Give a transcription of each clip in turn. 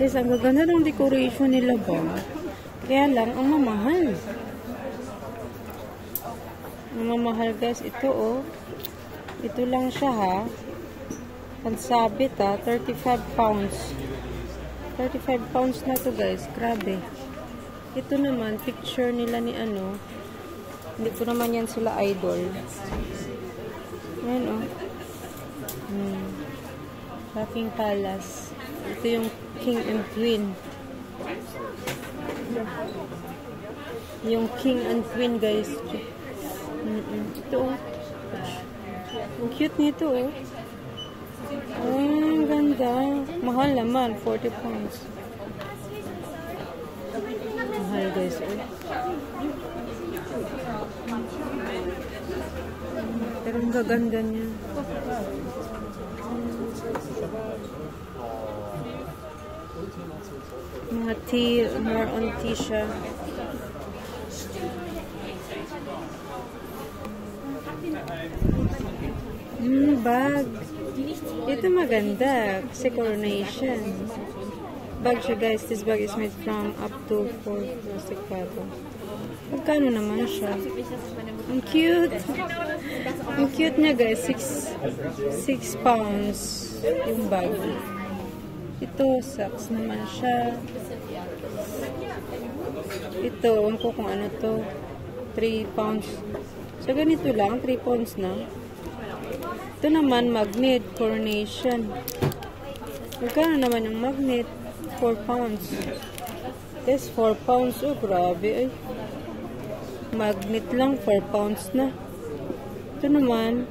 Guys, ang gaganda ng decoration nila ba? Kaya lang, ang mamahal. Ang mamahal guys, ito oh. Ito lang siya ha. Pansabit ha, 35 pounds. 35 pounds na to guys, grabe. Ito naman, picture nila ni ano. Hindi ko naman yan sila idol. Ayan oh. Buckingham Palace. Ito yung King and Queen. Yung King and Queen guys. Ito oh. Ang cute nito oh. Ang ganda. Mahal naman, 40 pounds. Mahal guys oh. Pero ang gaganda niya. Mga tea, more on tea siya. Bag. Ito maganda kasi coronation. Bag siya guys. This bag is made from up to 4 plastic bottle. Magkano naman siya? Ang cute. Ang cute niya guys. 6 pounds yung bag. Ito, socks naman siya. Ito, ewan ko kung ano to. 3 pounds. So, ganito lang. 3 pounds na. Ito naman, magnet. Coronation. Magkano naman yung magnet? 4 pounds. This 4 pounds. Oh, grabe. Ay. Magnet lang. 4 pounds na. Ito naman,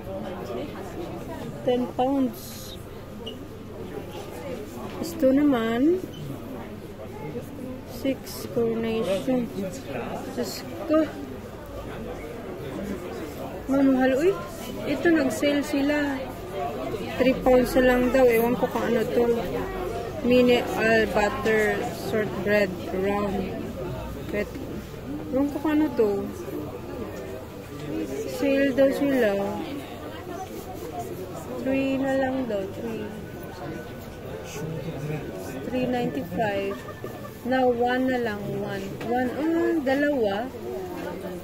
10 pounds. Ito naman, 6 coronation. Diyos ko. Mamahal. Uy, ito nag-sale sila. 3 pounds na lang daw. Ewan ko kung ano to. Mini all butter shortbread round. Ewan ko kung ano to. Sale daw sila. 3 na lang daw. 3.95. Now, 1 na lang. 1. Dalawa.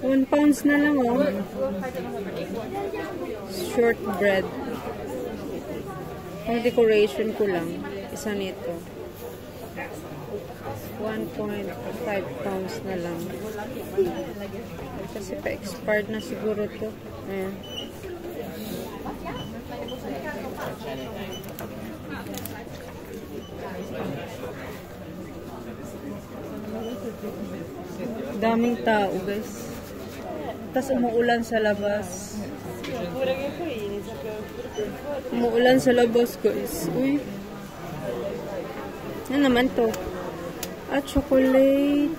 1 pounds na lang, oh. Shortbread. Ang decoration ko lang. Isa nito. 1.5 pounds na lang. Kasi pa-expired na siguro to. Ayan. Daming tao guys. Tapos umuulan sa labas. Umuulan sa labas guys. Uy. Ano naman to? Chocolate.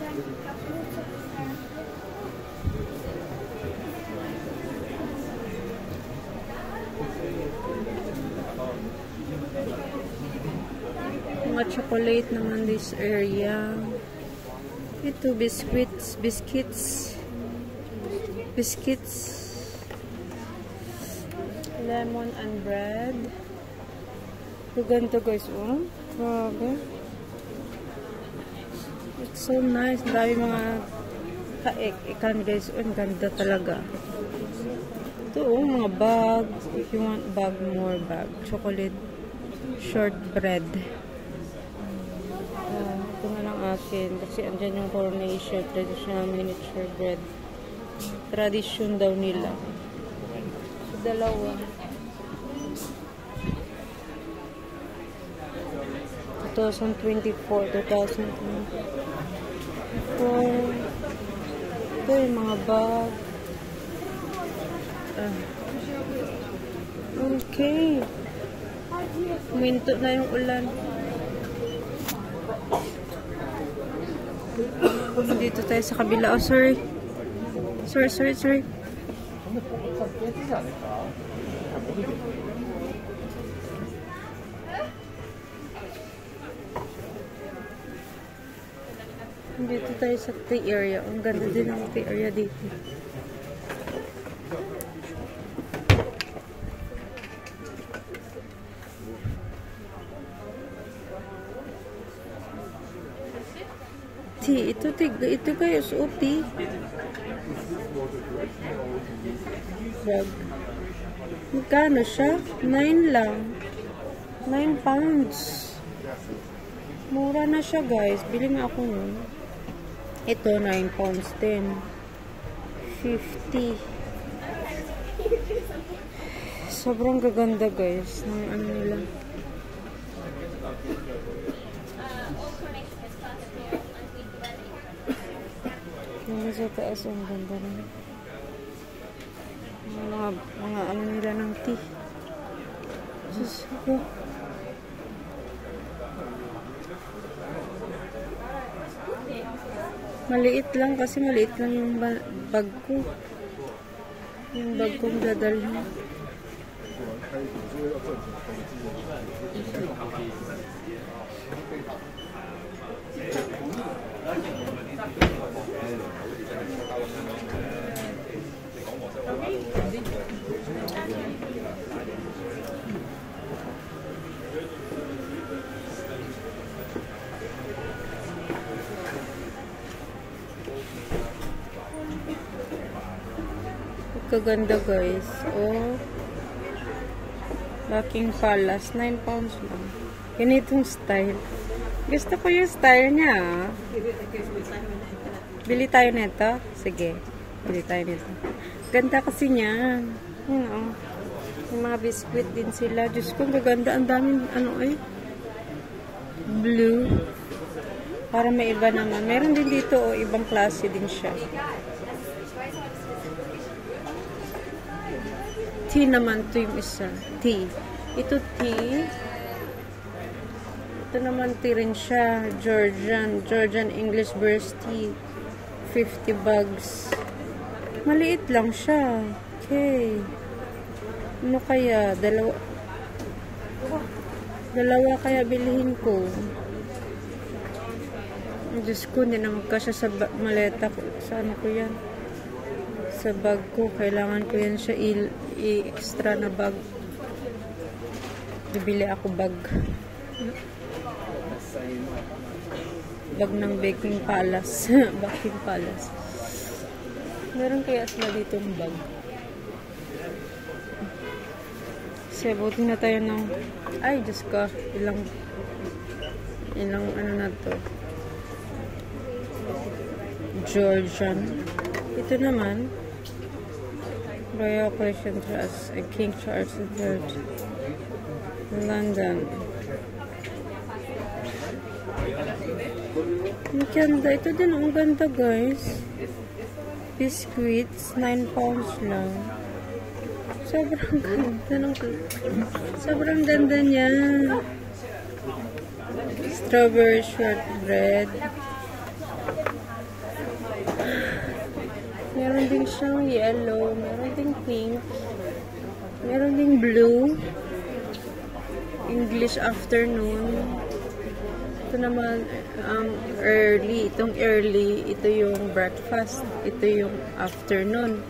Mga chocolate naman this area. Ito, biscuits. Lemon and bread. Ito ganito guys, oh. Grabe. It's so nice. Dami mga kaek-ekan guys. Oh, ang ganda talaga. Ito, oh, mga bag. If you want bag, more bag. Chocolate shortbread. Ito nga lang akin. Kasi andyan yung coronation. Traditional miniature bread. Tradition daw nila. So, dalawa. 2024. Ito yung mga bag. Okay. Minto na yung ulan. Dito tayo sa kabila. Oh, sorry. Sorry. Dito tayo sa tea area. Ang ganda din ang tea area dito. tea. Ito kayo so tea. Bag. Magkano siya? 9 lang. 9 pounds. Mura na siya, guys. Bili nga ako nun. Ito, 9 pounds din. 50. Sobrang gaganda, guys. Ng ano nila. Yung sa taas, ang ganda rin. Mga ano nila ng tea. Diyos ko. Maliit lang kasi maliit lang yung bag ko. Yung bag kong dadalhin. Kaganda, guys. Oh. Buckingham Palace. 9 pounds lang. Ganitong style. Gusto ko yung style niya. Bili tayo nito. Sige. Bili tayo nito. Ganda kasi niya. Yun, oh. Yung mga biscuit din sila. Diyos ko, gaganda. Ang daming, ano eh. Blue. Para may iba naman. Meron din dito, oh. Ibang klase din siya. Tea naman to yung isa. Tea. Ito tea. Ito naman tea rin siya. Georgian English Burst Tea. 50 bags. Maliit lang siya. Okay. Ano kaya? Dalawa kaya bilihin ko. Diyos ko, hindi na magkasya sa maleta ko. Sa ano ko yan? Sa bag ko. Kailangan ko yan siya i-extra na bag. Bibili ako bag. Bag ng Buckingham Palace. Buckingham Palace. Meron kaya sila dito ng bag. Kasi buti na tayo ng... Ay, Diyos ko. Ilang ano na to. Georgian. Ito naman. Royal Collection Trust. King Charles III. London. Ang ganda. Ito din ang ganda, guys. Biscuits. 9 pounds lang. Sobrang ganda. Sobrang ganda niya. Strawberry shortbread. Meron din siyang yellow, meron ding pink, meron ding blue, English afternoon. Ito naman, early. Itong early, ito yung breakfast, ito yung afternoon.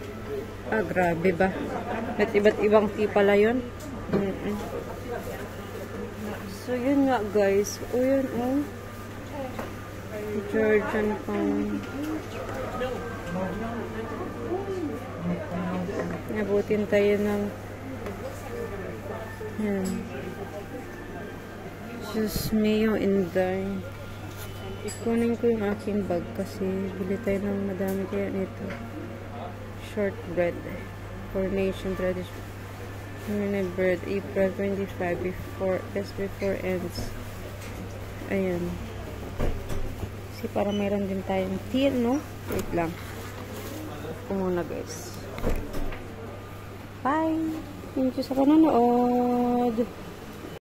Ah, grabe ba? Iba't ibang tea pala yun. So, yun nga, guys. O, yun, oh. Georgian pang... Nabutin tayo ng yan. Diyos mio, inday. Ikunin ko yung aking bag kasi bili tayo ng madami kaya nito. Shortbread. Coronation tradition. Minute bread. April 25 before ends. Ayan. Kasi para mayroon din tayong tea, no? Wait lang. Ito muna, guys. Bye! Thank you sa panonood!